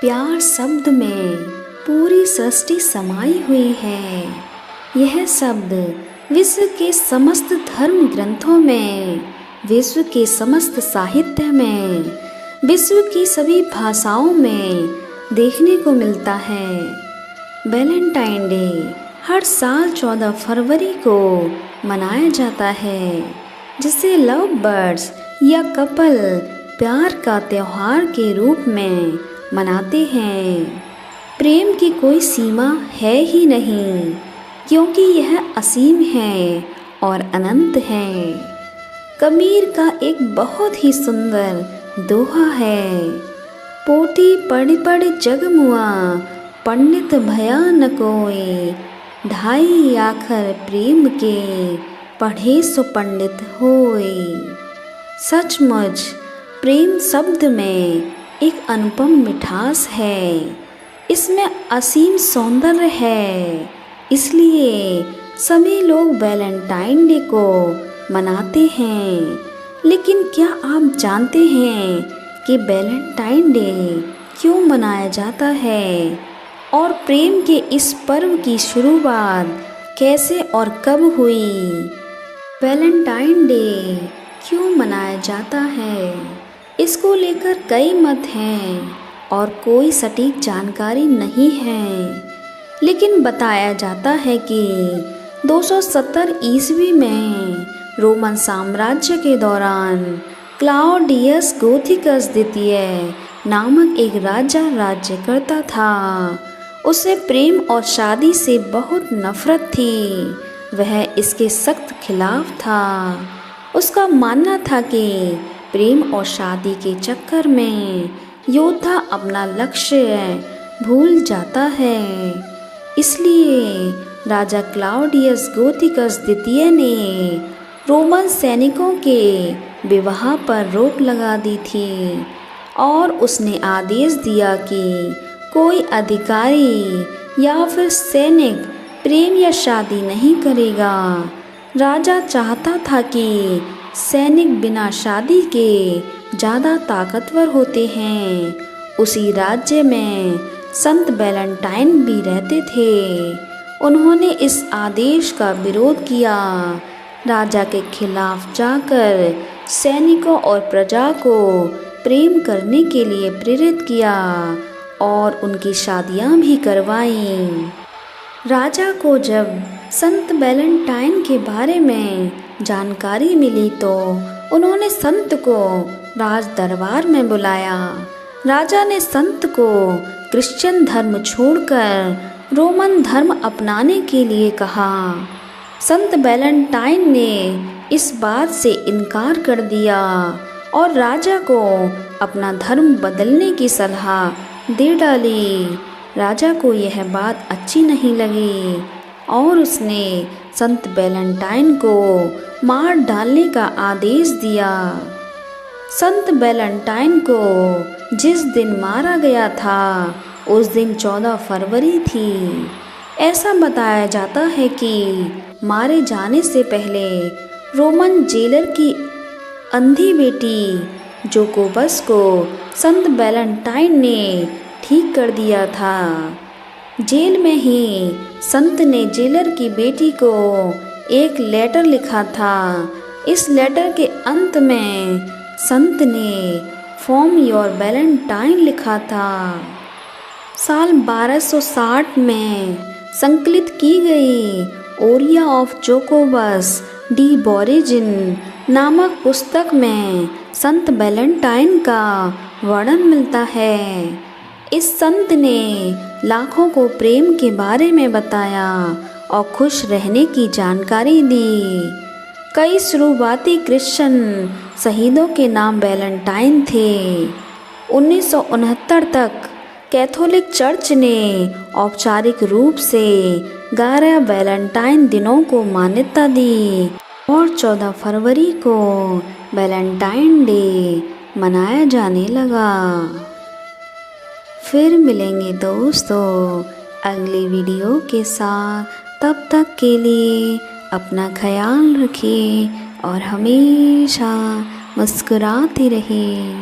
प्यार शब्द में पूरी सृष्टि समाई हुई है। यह शब्द विश्व के समस्त धर्म ग्रंथों में, विश्व के समस्त साहित्य में, विश्व की सभी भाषाओं में देखने को मिलता है। वैलेंटाइन डे हर साल 14 फरवरी को मनाया जाता है, जिसे लव बर्ड्स या कपल प्यार का त्योहार के रूप में मनाते हैं। प्रेम की कोई सीमा है ही नहीं, क्योंकि यह असीम है और अनंत है। कबीर का एक बहुत ही सुंदर दोहा है, पोथी पढ़ पढ़ जग मुआ, पंडित भया न कोई, ढाई आखर प्रेम के, पढ़े सो पंडित होय। सचमुच प्रेम शब्द में एक अनुपम मिठास है, इसमें असीम सौंदर्य है। इसलिए सभी लोग वैलेंटाइन डे को मनाते हैं। लेकिन क्या आप जानते हैं कि वैलेंटाइन डे क्यों मनाया जाता है और प्रेम के इस पर्व की शुरुआत कैसे और कब हुई? वैलेंटाइन डे क्यों मनाया जाता है, इसको लेकर कई मत हैं और कोई सटीक जानकारी नहीं है। लेकिन बताया जाता है कि 270 ईस्वी में रोमन साम्राज्य के दौरान क्लाउडियस गोथिकस द्वितीय नामक एक राजा राज्य करता था। उसे प्रेम और शादी से बहुत नफरत थी। वह इसके सख्त खिलाफ था। उसका मानना था कि प्रेम और शादी के चक्कर में योद्धा अपना लक्ष्य भूल जाता है। इसलिए राजा क्लाउडियस गोथिकस द्वितीय ने रोमन सैनिकों के विवाह पर रोक लगा दी थी और उसने आदेश दिया कि कोई अधिकारी या फिर सैनिक प्रेम या शादी नहीं करेगा। राजा चाहता था कि सैनिक बिना शादी के ज़्यादा ताकतवर होते हैं। उसी राज्य में संत वैलेंटाइन भी रहते थे। उन्होंने इस आदेश का विरोध किया। राजा के खिलाफ जाकर सैनिकों और प्रजा को प्रेम करने के लिए प्रेरित किया और उनकी शादियां भी करवाईं। राजा को जब संत वैलेंटाइन के बारे में जानकारी मिली तो उन्होंने संत को राज दरबार में बुलाया। राजा ने संत को क्रिश्चियन धर्म छोड़कर रोमन धर्म अपनाने के लिए कहा। संत वैलेंटाइन ने इस बात से इनकार कर दिया और राजा को अपना धर्म बदलने की सलाह दे डाली। राजा को यह बात अच्छी नहीं लगी और उसने संत वैलेंटाइन को मार डालने का आदेश दिया। संत वैलेंटाइन को जिस दिन मारा गया था उस दिन 14 फरवरी थी। ऐसा बताया जाता है कि मारे जाने से पहले रोमन जेलर की अंधी बेटी जोकोबस को संत वैलेंटाइन ने ठीक कर दिया था। जेल में ही संत ने जेलर की बेटी को एक लेटर लिखा था। इस लेटर के अंत में संत ने फ्रॉम योर वैलेंटाइन लिखा था। साल 1260 में संकलित की गई ओरिया ऑफ जोकोबस डी बोरिजिन नामक पुस्तक में संत वैलेंटाइन का वर्णन मिलता है। इस संत ने लाखों को प्रेम के बारे में बताया और खुश रहने की जानकारी दी। कई शुरुआती क्रिश्चियन शहीदों के नाम वैलेंटाइन थे। 1969 तक कैथोलिक चर्च ने औपचारिक रूप से 11 वैलेंटाइन दिनों को मान्यता दी और 14 फरवरी को वैलेंटाइन डे मनाया जाने लगा। फिर मिलेंगे दोस्तों अगले वीडियो के साथ। तब तक के लिए अपना ख्याल रखिए और हमेशा मुस्कुराते रहिए।